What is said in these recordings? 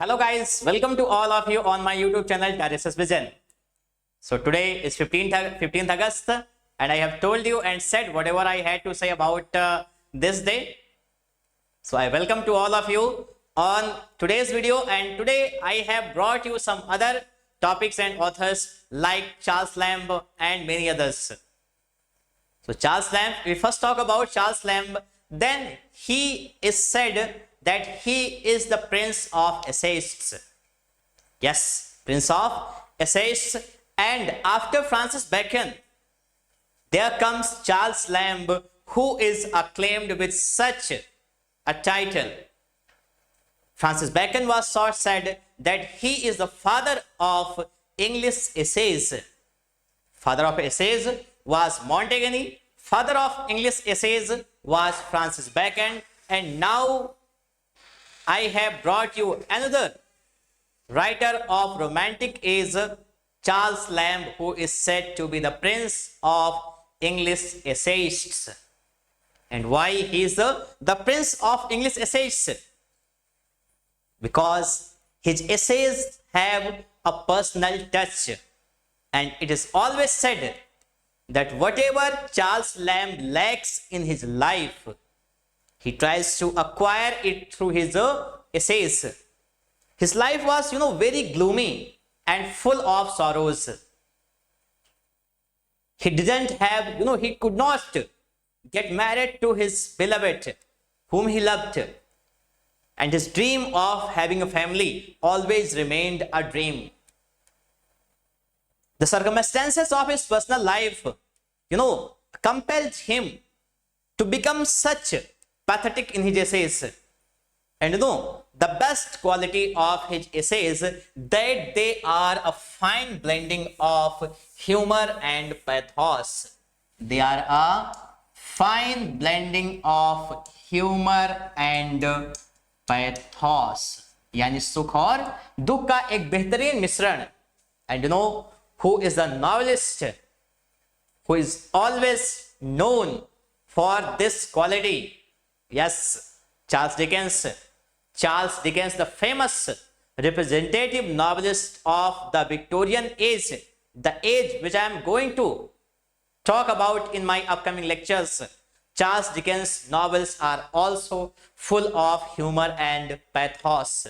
Hello guys, welcome to all of you on my YouTube channel Terraces Vision. So today is 15th August and I have told you and said whatever I had to say about this day. So I welcome to all of you on today's video, and today I have brought you some other topics and authors like Charles Lamb and many others. So Charles Lamb, we first talk about Charles Lamb, then he is said that he is the prince of essayists. Yes, prince of essayists. And after Francis Bacon, there comes Charles Lamb, who is acclaimed with such a title. Francis Bacon was so said that he is the father of English essays. Father of essays was Montaigne, father of English essays was Francis Bacon, and now I have brought you another writer of Romantic age, Charles Lamb, who is said to be the prince of English essayists. And why he is the prince of English essayists? Because his essays have a personal touch, and it is always said that whatever Charles Lamb lacks in his life, he tries to acquire it through his essays. His life was, very gloomy and full of sorrows. He didn't have, he could not get married to his beloved, whom he loved. And his dream of having a family always remained a dream. The circumstances of his personal life, compelled him to become such pathetic in his essays. And the best quality of his essays, that they are a fine blending of humor and pathos. They are a fine blending of humor and pathos. यानी सुख और दुख का एक बेहतरीन मिश्रण. And who is the novelist who is always known for this quality? Yes, Charles Dickens. Charles Dickens, the famous representative novelist of the Victorian age, the age which I am going to talk about in my upcoming lectures. Charles Dickens' novels are also full of humor and pathos.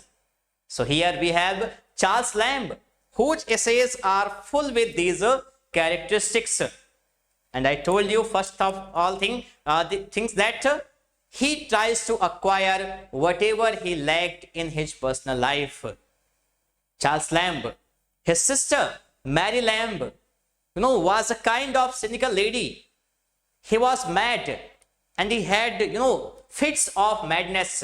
So here we have Charles Lamb, whose essays are full with these characteristics. And I told you first of all the things that he tries to acquire whatever he lacked in his personal life. Charles Lamb, his sister Mary Lamb, was a kind of cynical lady. He was mad and he had, fits of madness.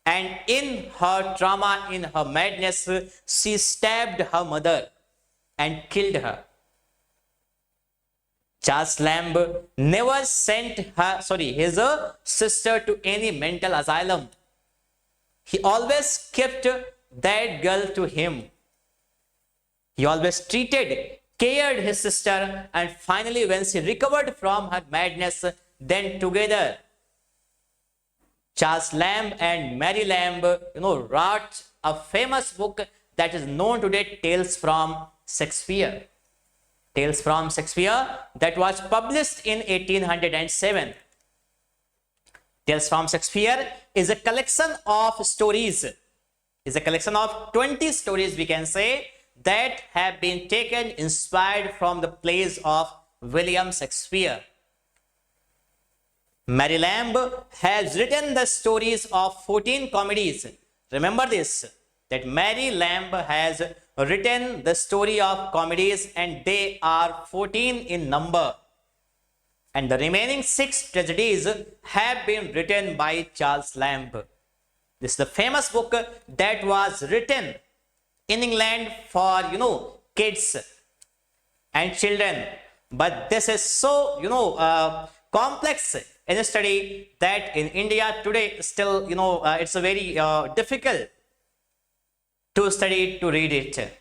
And in her trauma, in her madness, she stabbed her mother and killed her. Charles Lamb never sent his sister to any mental asylum. He always kept that girl to him. He always cared his sister, and finally when she recovered from her madness, then together Charles Lamb and Mary Lamb, wrote a famous book that is known today, Tales from Shakespeare. Tales from Shakespeare, that was published in 1807. Tales from Shakespeare is a collection of stories, is a collection of 20 stories, we can say, that have been taken, inspired from the plays of William Shakespeare. Mary Lamb has written the stories of 14 comedies. Remember this, that Mary Lamb has written the story of comedies, and they are 14 in number. And the remaining 6 tragedies have been written by Charles Lamb. This is the famous book that was written in England for, kids and children. But this is so, complex in a study that in India today still, it's a very difficult to study, to read it.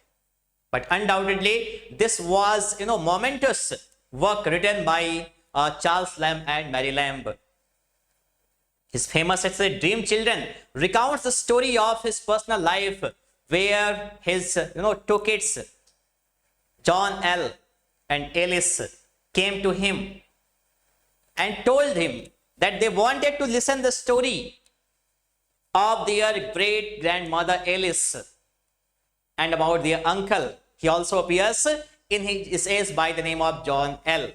But undoubtedly, this was, momentous work written by Charles Lamb and Mary Lamb. His famous essay Dream Children recounts the story of his personal life, where his two kids, John L. and Alice, came to him and told him that they wanted to listen the story of their great grandmother Alice and about their uncle. He also appears in his essays by the name of John L.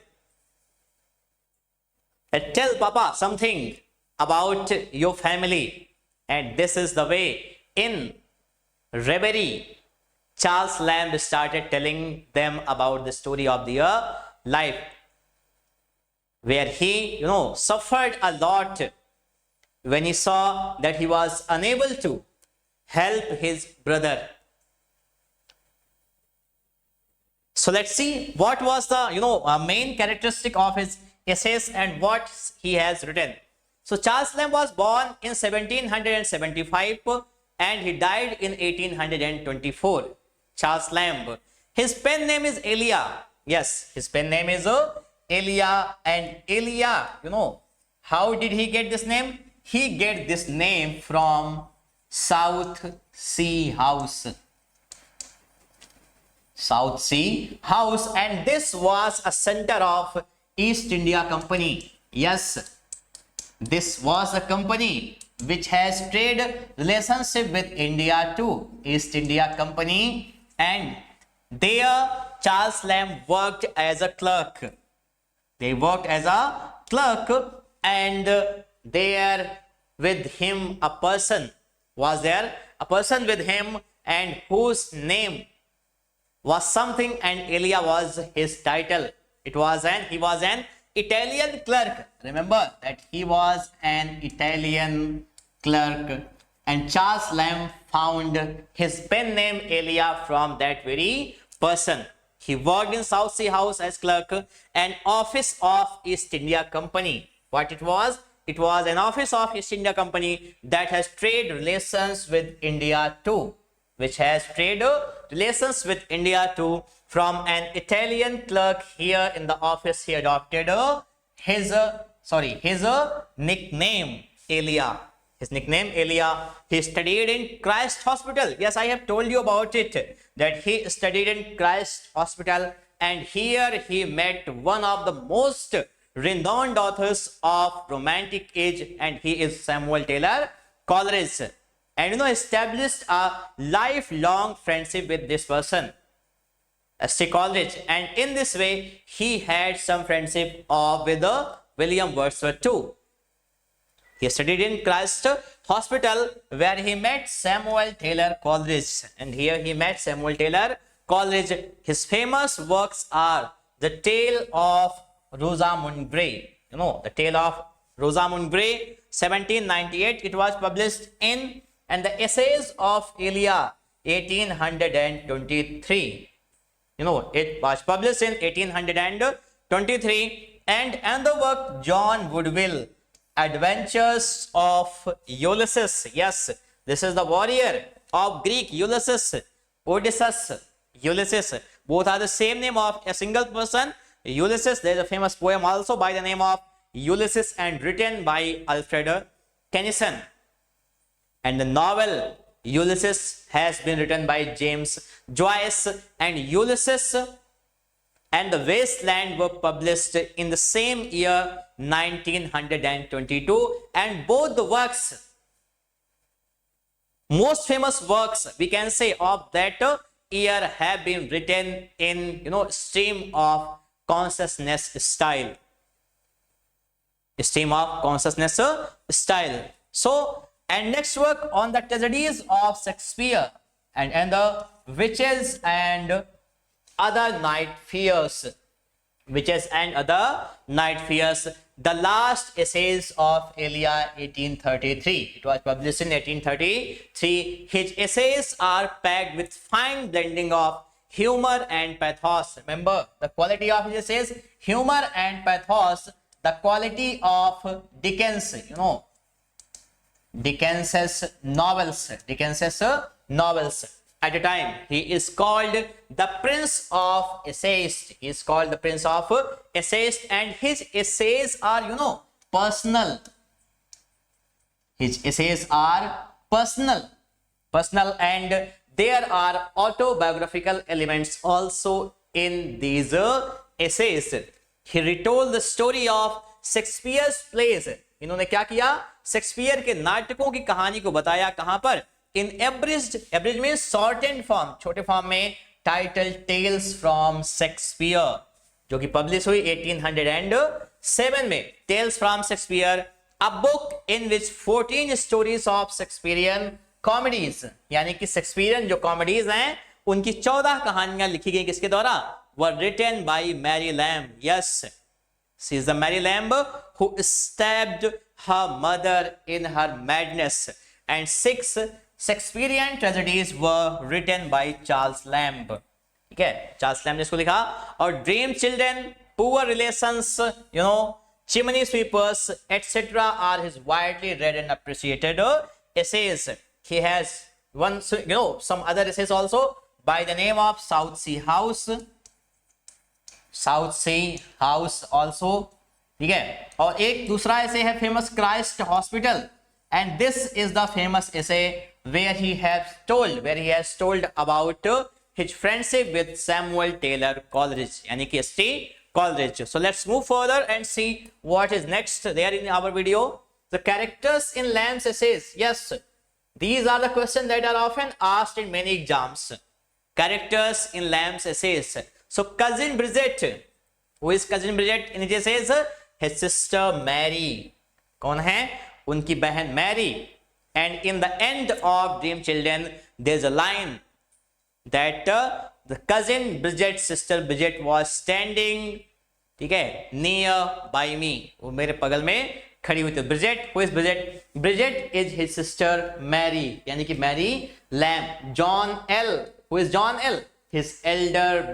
Tell Papa something about your family. And this is the way, in reverie, Charles Lamb started telling them about the story of their life, where he, suffered a lot when he saw that he was unable to help his brother. So let's see what was the main characteristic of his essays and what he has written. So Charles Lamb was born in 1775 and he died in 1824. Charles Lamb. His pen name is Elia. Yes, his pen name is Elia. And Elia, how did he get this name? He get this name from South Sea House. South Sea House, and this was a center of East India Company. Yes, this was a company which has trade relationship with India too, East India Company, and there Charles Lamb worked as a clerk. They worked as a clerk, and there with him a person was there, a person with him, and whose name was something, and Elia was his title. He was an Italian clerk. Remember that he was an Italian clerk, and Charles Lamb found his pen name Elia from that very person. He worked in South Sea House as clerk, an office of East India Company. What it was? It was an office of East India Company that has trade relations with India too, which has trade relations with India too. From an Italian clerk here in the office, he adopted his nickname Elia. His nickname Elia. He studied in Christ Hospital. Yes, I have told you about it, that he studied in Christ Hospital, and here he met one of the most renowned authors of Romantic age, and he is Samuel Taylor Coleridge. And established a lifelong friendship with this person, S.T. Coleridge, and in this way he had some friendship with William Wordsworth too. He studied in Christ Hospital, where he met Samuel Taylor Coleridge, and here he met Samuel Taylor Coleridge. His famous works are The Tale of Rosamund Grey. The Tale of Rosamund Grey, 1798 it was published in, and the Essays of Elia, 1823. It was published in 1823. And another work, John Woodville, Adventures of Ulysses. Yes, this is the warrior of Greek, Ulysses, Odysseus, Ulysses. Both are the same name of a single person, Ulysses. There is a famous poem also by the name of Ulysses, and written by Alfred Tennyson. And the novel Ulysses has been written by James Joyce, and Ulysses and the Wasteland were published in the same year, 1922. And both the works, most famous works we can say of that year, have been written in stream of consciousness style. Stream of consciousness style. So, and next work on the tragedies of Shakespeare and the witches and other night fears. Witches and other night fears. The last essays of Elia, 1833. It was published in 1833. His essays are packed with fine blending of humor and pathos. Remember the quality of his essays, humor and pathos. The quality of Dickens, Dickens's novels. At the time, he is called the Prince of Essayists. He is called the Prince of Essayists, and his essays are, personal. His essays are personal, and there are autobiographical elements also in these essays. He retold the story of Shakespeare's plays. इन्होंने क्या किया? Shakespeare के नाटकों की कहानी को बताया. कहां पर? In abridged means shortened form, छोटे फॉर्म में, टाइटल टेल्स फ्रॉम शेक्सपियर, जो कि पब्लिश हुई 1807 में. Tales from Shakespeare, a book in which 14 stories of Shakespearean comedies, यानी कि शेक्सपियरियन जो कॉमेडीज हैं उनकी 14 कहानियां लिखी गई. किसके द्वारा? Were written by Mary Lamb. Yes, she is the Mary Lamb who stabbed her mother in her madness, and 6 Shakespearean tragedies were written by Charles Lamb. ठीक है, चार्ल्स लैम्ब ने इसको लिखा. और dream children, poor relations, chimney sweepers, etc. are his widely read and appreciated essays. He has some other essays also by the name of South Sea House also. ठीक है, और एक दूसरा ऐसे है famous Christ hospital, and this is the famous ऐसे where he has told about his friendship with Samuel Taylor Coleridge, यानी कि S.T. Coleridge. So let's move further and see what is next there in our video. The characters in Lamb's essays. Yes, these are the questions that are often asked in many exams. Characters in Lamb's essays. So cousin Bridget, who is cousin Bridget in his essays? His sister Mary. कौन है? उनकी बहन Mary. And in the end of Dream Children, there's a line that the cousin Bridget, sister Bridget, was standing, ठीक है, near by me. वो मेरे बगल में खड़ी हुई थी. Bridget, who is Bridget? Bridget is his sister Mary, यानी कि Mary Lamb. John L, who is John L? His elder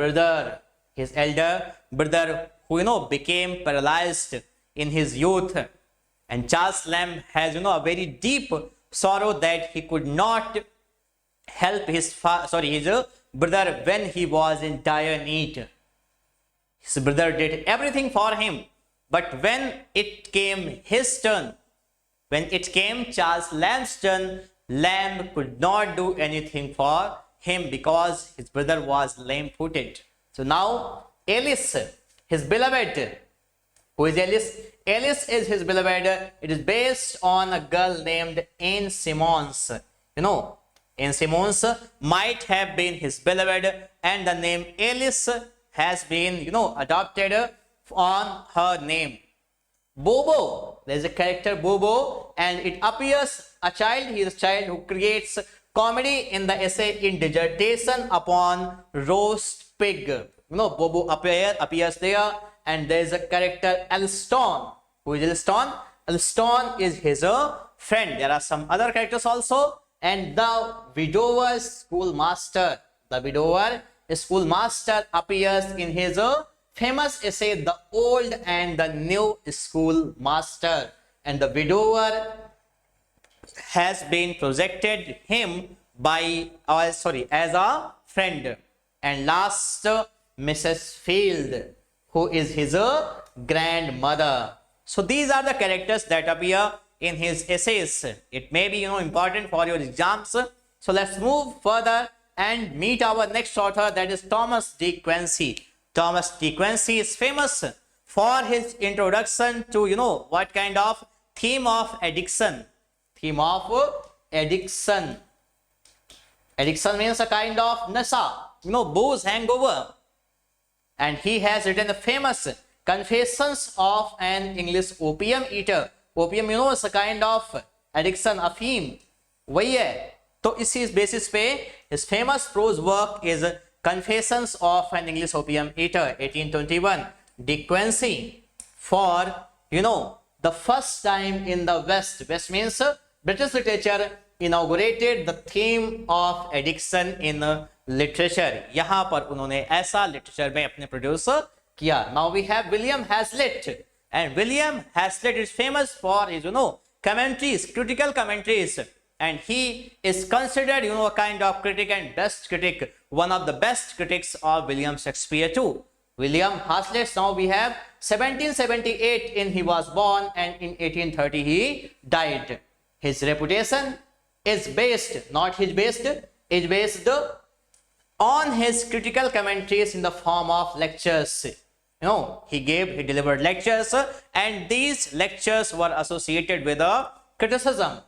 brother, who became paralyzed in his youth. And Charles Lamb has a very deep sorrow that he could not help his brother when he was in dire need. His brother did everything for him, but when it came Charles Lamb's turn, Lamb could not do anything for him because his brother was lame-footed. So now Alice, his beloved, who is Alice? Alice is his beloved. It is based on a girl named Anne Simmons. Anne Simmons might have been his beloved, and the name Alice has been, adopted on her name. Bobo, there is a character Bobo, and it appears he is a child who creates comedy in the essay In Dissertation upon Roast Pig. Bobo appears there, and there is a character Elston. Who is Elston? Elston is his friend. There are some other characters also, and the widower's schoolmaster. The widower schoolmaster appears in his famous essay The Old and the New Schoolmaster, and the widower has been projected him as a friend. And last, Mrs. Field, who is his grandmother. So these are the characters that appear in his essays. It may be important for your exams. So let's move further and meet our next author, that is Thomas D. Quincy. Thomas D. Quincy is famous for his introduction to what kind of theme of addiction. Theme of addiction. Addiction means a kind of nasa, booze, hangover. And he has written the famous Confessions of an English Opium Eater. Opium, is a kind of addiction, a theme. वही है. तो इसी basis पे his famous prose work is Confessions of an English Opium Eater, 1821. De Quincey, for the first time in the West means British literature, inaugurated the theme of addiction in literature. यहाँ पर उन्होंने ऐसा literature में अपने produce किया. Now we have William Hazlitt, and William Hazlitt is famous for his commentaries, critical commentaries, and he is considered a kind of critic and best critic, one of the best critics of William Shakespeare too. William Hazlitt, now we have 1778 he was born, and in 1830 he died. His reputation is based, not his based, is based on his critical commentaries in the form of lectures. He delivered lectures, and these lectures were associated with a criticism.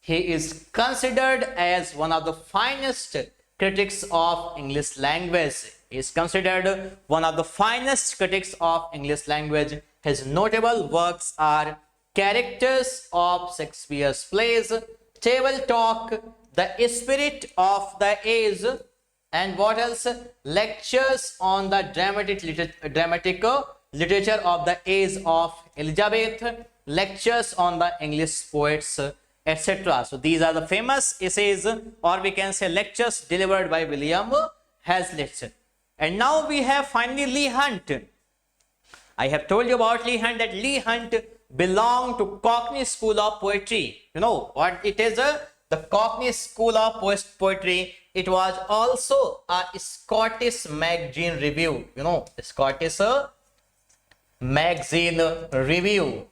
He is considered as one of the finest critics of English language. He is considered one of the finest critics of English language. His notable works are Characters of Shakespeare's Plays, Table Talk, The Spirit of the Age, and what else? Lectures on the dramatic literature of the age of Elizabeth, lectures on the English poets, etc. So these are the famous essays, or we can say lectures delivered by William Hazlitt. And now we have finally Leigh Hunt. I have told you about Leigh Hunt, that Leigh Hunt belonged to Cockney School of Poetry. You know what it is? The Cockney School of Poetry. It was also a Scottish magazine review. Scottish magazine review,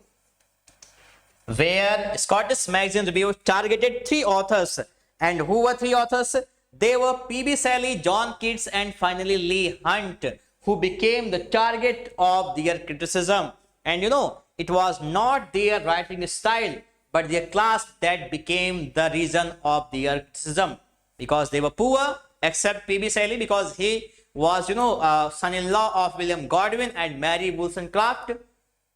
where Scottish magazine review targeted 3 authors. And who were 3 authors? They were P.B. Shelley, John Keats, and finally Leigh Hunt, who became the target of their criticism. And it was not their writing style, but their class that became the reason of their criticism, because they were poor, except P.B. Shelley, because he was, son-in-law of William Godwin and Mary Wollstonecraft.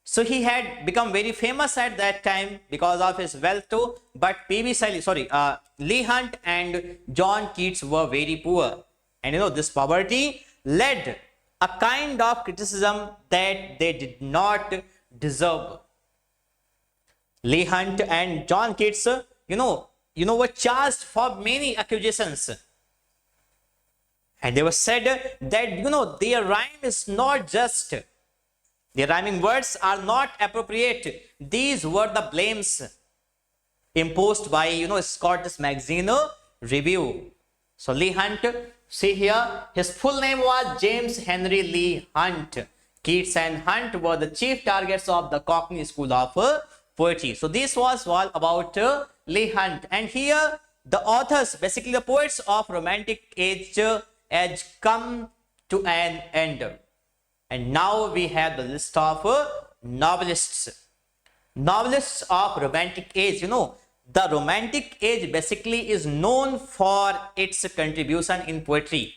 So he had become very famous at that time because of his wealth too. But Leigh Hunt and John Keats were very poor. And this poverty led a kind of criticism that they did not deserve. Leigh Hunt and John Keats, were charged for many accusations. And they were said that, their rhyme is not just. Their rhyming words are not appropriate. These were the blames imposed by, Scottish magazine review. So Leigh Hunt, see here, his full name was James Henry Leigh Hunt. Keats and Hunt were the chief targets of the Cockney School of Poetry. So this was all about Leigh Hunt. And here the authors, basically the poets of Romantic age come to an end. And now we have the list of novelists. Novelists of Romantic age. The Romantic age basically is known for its contribution in poetry.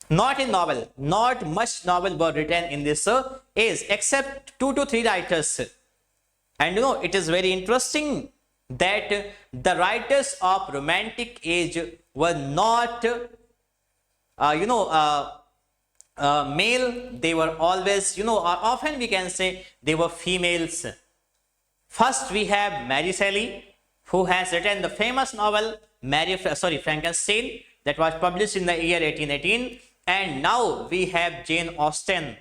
Not in novel. Not much novel were written in this age, except 2 to 3 writers. And it is very interesting that the writers of Romantic age were not, male. They were always, or often we can say they were females. First, we have Mary Shelley, who has written the famous novel Frankenstein, that was published in the year 1818. And now we have Jane Austen,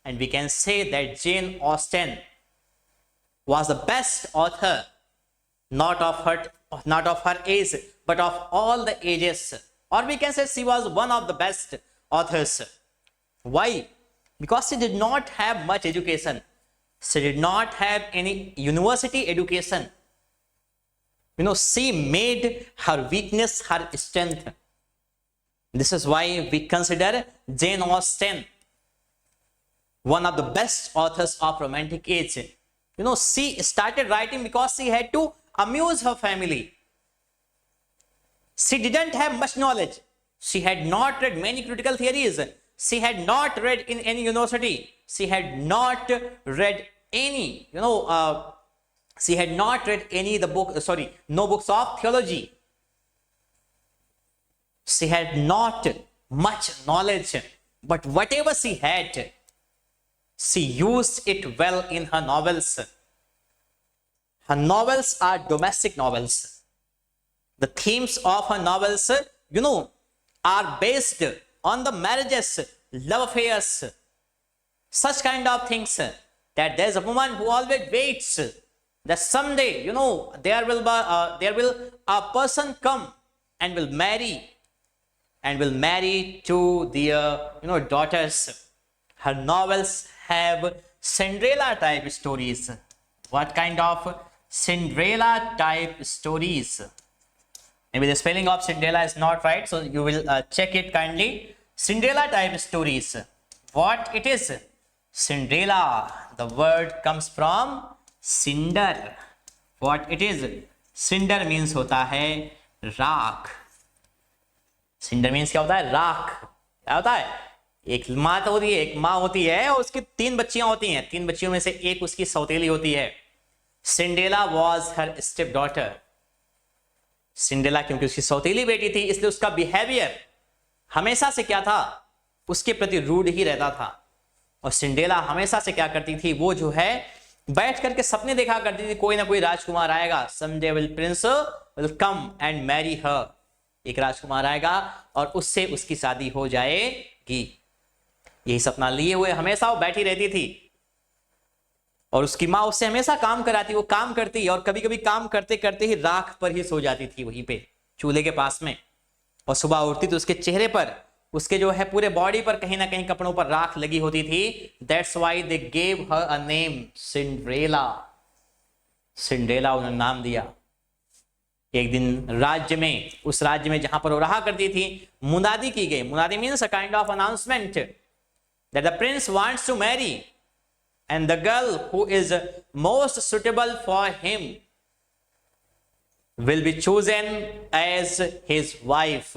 and we can say that Jane Austen was the best author, not of her age, but of all the ages. Or we can say she was one of the best authors. Why? Because she did not have much education. She did not have any university education. She made her weakness her strength. This is why we consider Jane Austen one of the best authors of Romantic age. She started writing because she had to amuse her family. She didn't have much knowledge. She had not read many critical theories. She had not read in any university. She had not read any, she had not read any no books of theology. She had not much knowledge, but whatever she had, she used it well in her novels. Her novels are domestic novels. The themes of her novels, are based on the marriages, love affairs, such kind of things, that there's a woman who always waits that someday, there will a person come and will marry to their, daughters. Her novels have Cinderella type stories. What kind of Cinderella type stories. Maybe the spelling of Cinderella is not right, so you will check it kindly. Cinderella type stories. What it is? Cinderella, the word comes from cinder. What it is? Cinder means होता है राख. Cinder means क्या होता है? राख. क्या होता है? एक माँ तो होती है, एक माँ होती है और उसकी 3 बच्चियां होती हैं. 3 बच्चियों में से एक उसकी सौतेली होती है. Cinderella was her step daughter. Cinderella क्योंकि उसकी सौतेली बेटी थी, इसलिए उसका बिहेवियर हमेशा से क्या था? उसके प्रति रूड ही रहता था. और सिंड्रेला हमेशा से क्या करती थी? वो जो है बैठ करके सपने देखा करती थी, कोई ना कोई राजकुमार आएगा. Someday will Prince will come and marry her. एक राजकुमार आएगा और उससे उसकी शादी हो जाएगी. यही सपना लिए हुए हमेशा वो बैठी रहती थी. और उसकी माँ उससे हमेशा काम कराती, वो काम करती और कभी कभी काम करते करते ही राख पर ही सो जाती थी वहीं पे चूल्हे के पास में. और सुबह उठती तो उसके चेहरे पर, उसके जो है पूरे बॉडी पर कहीं ना कहीं कपड़ों पर राख लगी होती थी. That's why they gave her a name Cinderella. Cinderella उन्होंने नाम दिया. एक दिन राज्य में, उस राज्य में जहां पर वो रहा करती थी, मुनादी की गई. मुनादी means a kind of announcement that the prince wants to marry and the girl who is most suitable for him will be chosen as his wife.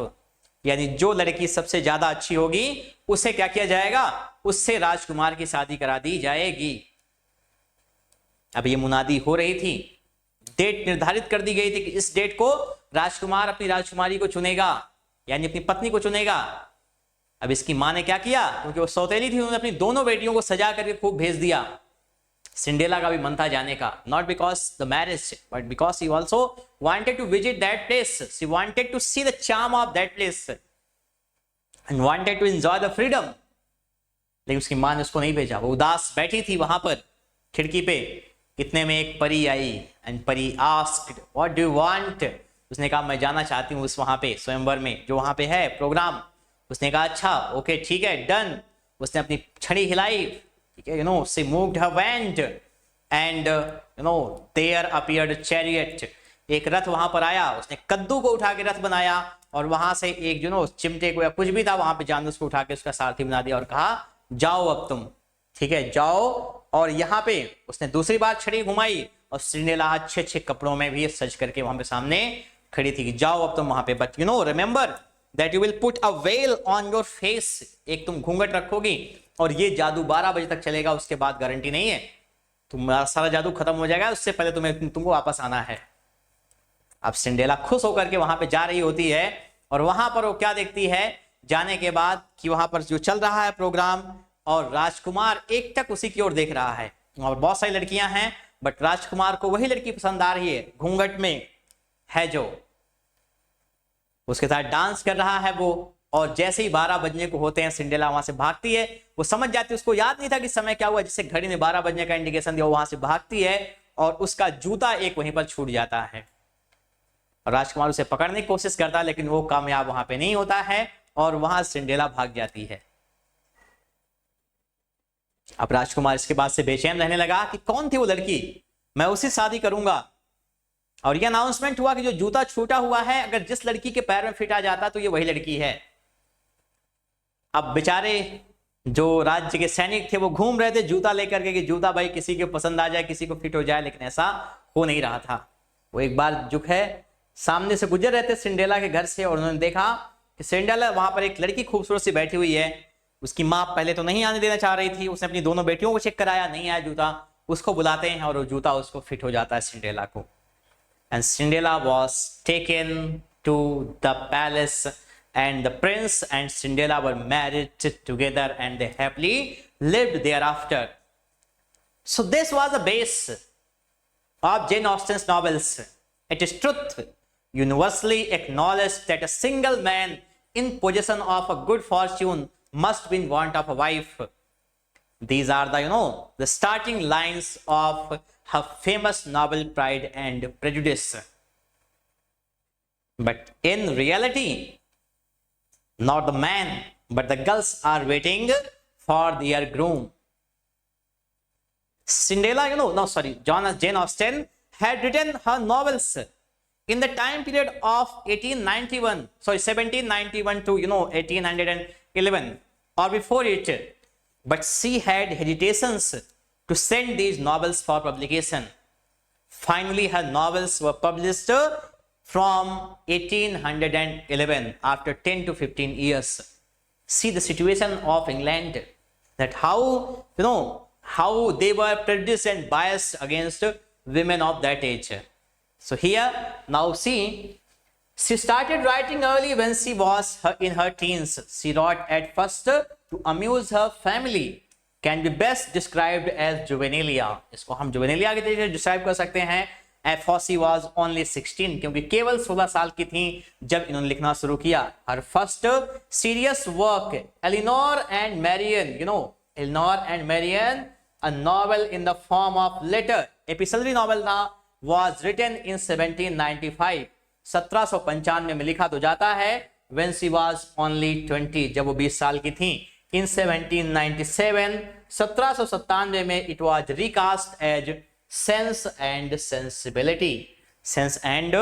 यानी जो लड़की सबसे ज्यादा अच्छी होगी उसे क्या किया जाएगा? उससे राजकुमार की शादी करा दी जाएगी. अब ये मुनादी हो रही थी, डेट निर्धारित कर दी गई थी कि इस डेट को राजकुमार अपनी राजकुमारी को चुनेगा, यानी अपनी पत्नी को चुनेगा. अब इसकी मां ने क्या किया? क्योंकि वो सौतेली थी, उन्होंने अपनी दोनों बेटियों को सजा करके खूब भेज दिया. सिंड्रेला का भी मन था जाने का, not because the marriage but because she also wanted to visit that place. She wanted to see the charm of that place and wanted to enjoy the freedom. लेकिन उसकी मां ने उसको नहीं भेजा. वो उदास बैठी थी वहां पर खिड़की पे. इतने में एक परी आई एंड परी asked what do you want. उसने कहा मैं जाना चाहती हूँ उस वहां पे स्वयंवर में जो वहां पे है प्रोग्राम. उसने कहा अच्छा ओके ठीक है डन. उसने अपनी छड़ी हिलाई, ठीक है, she moved her wand and there appeared chariot. एक रथ वहां पर आया. उसने कद्दू को उठा के रथ बनाया और वहां से एक चिमटे को या कुछ भी था वहां पे जानवर को उठा के उसका सारथी बना दिया और कहा जाओ अब तुम, ठीक है जाओ. और यहाँ पे उसने दूसरी बार छड़ी घुमाई और सिंड्रेला अच्छे अच्छे कपड़ों में भी सज करके वहां पे सामने खड़ी थी कि जाओ अब तुम वहां पे. But remember that you will put a veil on your face. एक तुम घूंघट रखोगी और ये जादू 12 बजे तक चलेगा, उसके बाद गारंटी नहीं है, तुम्हारा सारा जादू खत्म हो जाएगा, उससे पहले तुमको वापस आना है. अब सिंड्रेला खुश होकर के वहां पे जा रही होती है और वहां पर वो क्या देखती है जाने के बाद कि वहां पर जो चल रहा है प्रोग्राम और राजकुमार एक टक उसी की ओर देख रहा है. वहां पर बहुत सारी लड़कियां हैं बट राजकुमार को वही लड़की पसंद आ रही है, घूंघट में है जो उसके साथ डांस कर रहा है वो. और जैसे ही 12 बजने को होते हैं सिंड्रेला वहां से भागती है. वो समझ जाती है, उसको याद नहीं था कि समय क्या हुआ, जिससे घड़ी ने 12 बजने का इंडिकेशन दिया. वहां से भागती है और उसका जूता एक वहीं पर छूट जाता है. और राजकुमार उसे पकड़ने की कोशिश करता है लेकिन वो कामयाब वहां पे नहीं होता है और वहां सिंड्रेला भाग जाती है. अब राजकुमार इसके बाद से बेचैन रहने लगा कि कौन थी वो लड़की, मैं उससे शादी करूंगा. और ये अनाउंसमेंट हुआ कि जो जूता छूटा हुआ है अगर जिस लड़की के पैर में फिट आ जाता तो ये वही लड़की है. अब बेचारे जो राज्य के सैनिक थे वो घूम रहे थे जूता लेकर के कि जूता भाई किसी को पसंद आ जाए, किसी को फिट हो जाए, लेकिन ऐसा हो नहीं रहा था. वो एक बार जो है सामने से गुजर रहे थे सिंड्रेला के घर से और उन्होंने देखा कि सिंड्रेला वहां पर एक लड़की खूबसूरत सी बैठी हुई है. उसकी माँ पहले तो नहीं आने देना चाह रही थी. उसने अपनी दोनों बेटियों को चेक कराया, नहीं आया जूता. उसको बुलाते हैं और वो जूता उसको फिट हो जाता है सिंड्रेला को. And Cinderella was taken to the palace and the prince and Cinderella were married together and they happily lived thereafter. So this was the base of Jane Austen's novels. It is truth universally acknowledged that a single man in possession of a good fortune must be in want of a wife. These are the starting lines of her famous novel Pride and Prejudice. But in reality, not the man, but the girls are waiting for their groom. Cinderella, Jane Austen had written her novels in the time period of 1791 to 1811 or before it, but she had hesitations to send these novels for publication. Finally, her novels were published from 1811 after 10 to 15 years. See the situation of England, that how how they were prejudiced and biased against women of that age. So here now see, she started writing early when she was in her teens. She wrote at first to amuse her family, can be best described as juvenilia. इसको हम juvenilia के तरीके से describe कर सकते हैं. For she was only 16, क्योंकि केवल 16 साल की थी जब इन्होंने लिखना शुरू किया. Her first serious work, Eleanor and Marian, Eleanor and Marian, a novel in the form of letter, epistolary novel था, was written in 1795. 1795 में लिखा तो जाता है when she was only 20, जब वो 20 साल की थी. In 1797, 1797 में it was recast as Sense and Sensibility. Sense and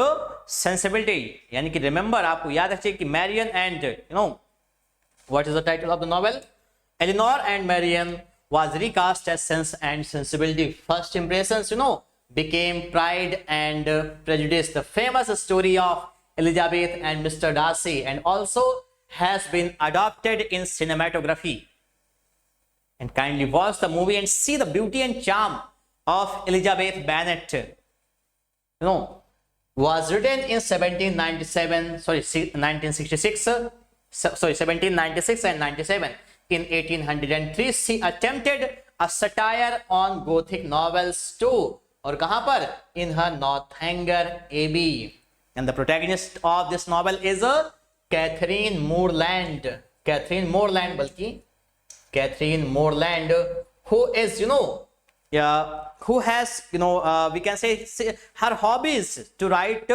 Sensibility. यानी कि remember, आपको याद रखिए कि Marian and what is the title of the novel? Eleanor and Marian was recast as Sense and Sensibility. First impressions, became Pride and Prejudice, the famous story of Elizabeth and Mr. Darcy, and also has been adopted in cinematography. And kindly watch the movie and see the beauty and charm of Elizabeth Bennet. Was written in 1796 and 97. In 1803, she attempted a satire on Gothic novels too. और कहां पर? In her Northanger Abbey. And the protagonist of this novel is Catherine Morland. Catherine Morland, who is, who has, we can say her hobbies to read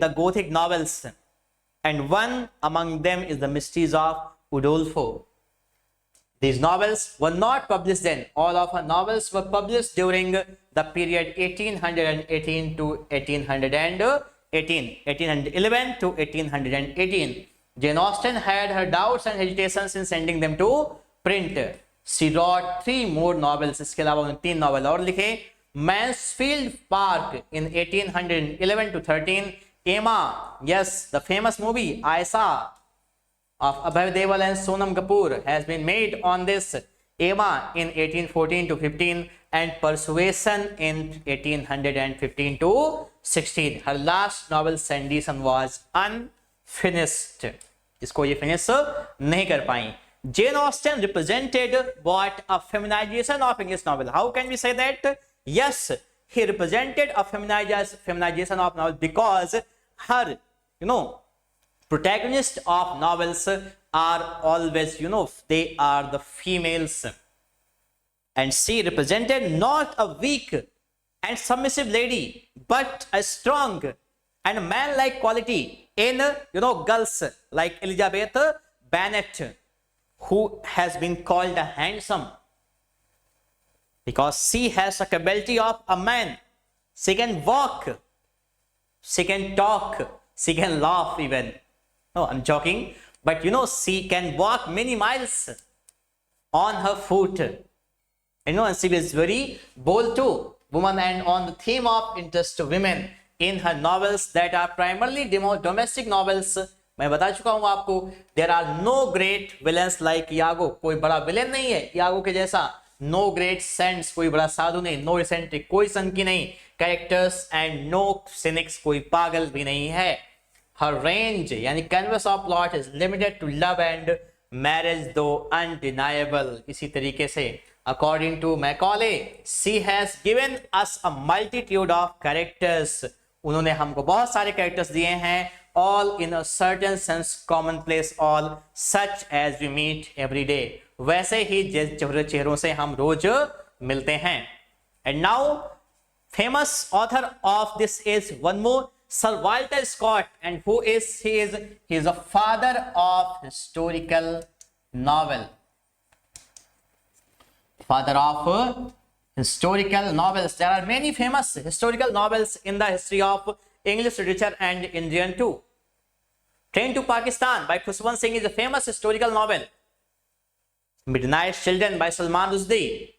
the Gothic novels. And one among them is the Mysteries of Udolpho. These novels were not published then. All of her novels were published during the period 1818 to 1811 to 1818. Jane Austen had her doubts and hesitations in sending them to print. She wrote 3 more novels. इसके अलावा उन्होंने 3 novel और लिखे. Mansfield Park in 1811 to 13. Emma, yes, the famous movie Aisa of Abhay Deol and Sonam Kapoor has been made on this. Emma in 1814 to 15 and Persuasion in 1815 to 16. Her last novel Sanderson was unfinished. इसको ये finish नहीं कर पाई. Jane Austen represented what? A feminization of English novel. How can we say that? Yes, he represented a feminization of novel because her, protagonists of novels are always, they are the females. And she represented not a weak and submissive lady, but a strong and man-like quality in, girls like Elizabeth Bennet, who has been called a handsome because she has the capability of a man. She can walk, she can talk, she can laugh even. No, I'm joking. But she can walk many miles on her foot. And she is very bold too, woman, and on the theme of interest to women in her novels that are primarily domestic novels. मैं बता चुका हूं आपको, there are no great villains like Iago. कोई बड़ा villain नहीं है Iago के जैसा. No great saints, कोई बड़ा साधु नहीं. No eccentric, कोई सनकी नहीं. Characters and no cynics, कोई पागल भी नहीं है. Her range, यानी canvas of plot is limited to love and marriage, though undeniable. इसी तरीके से, according to Macaulay, she has given us a multitude of characters. उन्होंने हमको बहुत सारे characters दिए हैं. All in a certain sense commonplace, all such as we meet every day. वैसे ही जिस चेहरों से हम रोज मिलते हैं. And now, famous author of this is one more, Sir Walter Scott. And who is he? He is a father of historical novel. Father of Historical novels. There are many famous historical novels in the history of English literature and Indian too. Train to Pakistan by Khushwant Singh is a famous historical novel. Midnight Children by Salman Rushdie.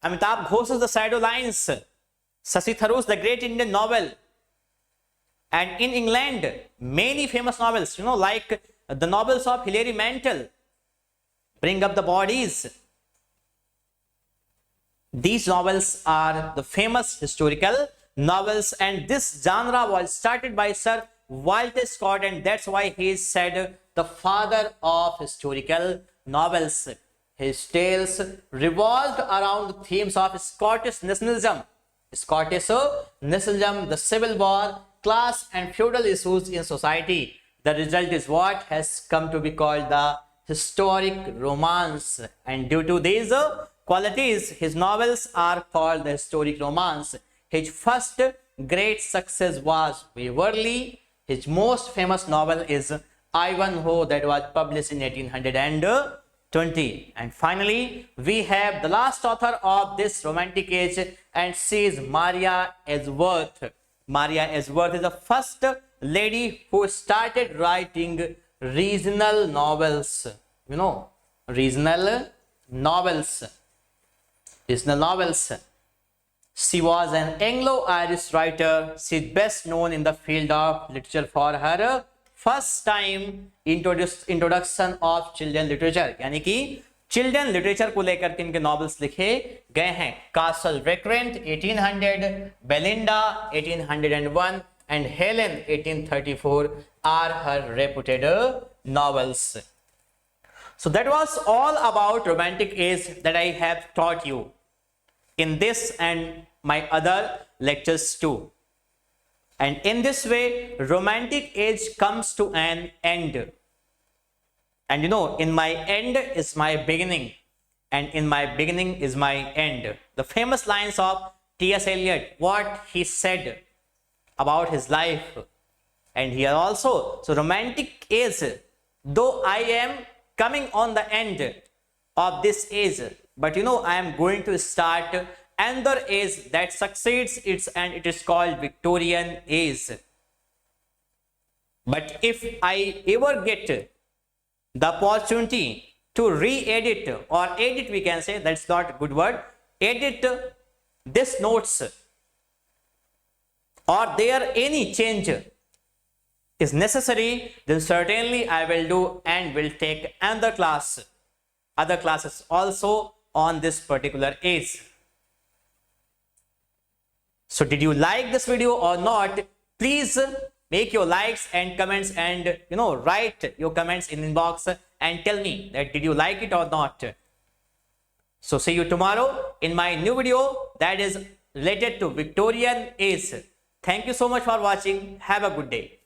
Amitabh Ghosh's The Shadow Lines. Shashi Tharoor's The Great Indian Novel. And in England, many famous novels, like the novels of Hilary Mantel, Bring Up the Bodies. These novels are the famous historical novels, and this genre was started by Sir Walter Scott, and that's why he is said the father of historical novels. His tales revolved around the themes of Scottish nationalism, the Civil War, class and feudal issues in society. The result is what has come to be called the historic romance, and due to these qualities, his novels are called the historic romance. His first great success was Waverley. His most famous novel is Ivanhoe, that was published in 1820. And finally, we have the last author of this romantic age, and she is Maria Edgeworth. Maria Edgeworth is the first lady who started writing regional novels. Regional novels. She was an Anglo-Irish writer. She is best known in the field of literature for her first time introduction of children literature. यानी कि children literature को लेकर के इनके novels लिखे गए हैं. Castle Rackrent 1800, Belinda 1801 and Helen 1834 are her reputed novels. So that was all about romantic age that I have taught you in this and my other lectures too. And in this way, romantic age comes to an end. And in my end is my beginning, and in my beginning is my end. The famous lines of T.S. Eliot, what he said about his life. And here also, so romantic age, though I am coming on the end of this age, but I am going to start another age that succeeds it, and it is called Victorian age. But if I ever get the opportunity to re-edit or edit, we can say, that's not a good word, edit this notes, or there any change is necessary, then certainly I will do and will take another class, other classes also on this particular age. So did you like this video or not? Please make your likes and comments, and write your comments in inbox and tell me that did you like it or not. So see you tomorrow in my new video that is related to Victorian age. Thank you so much for watching. Have a good day.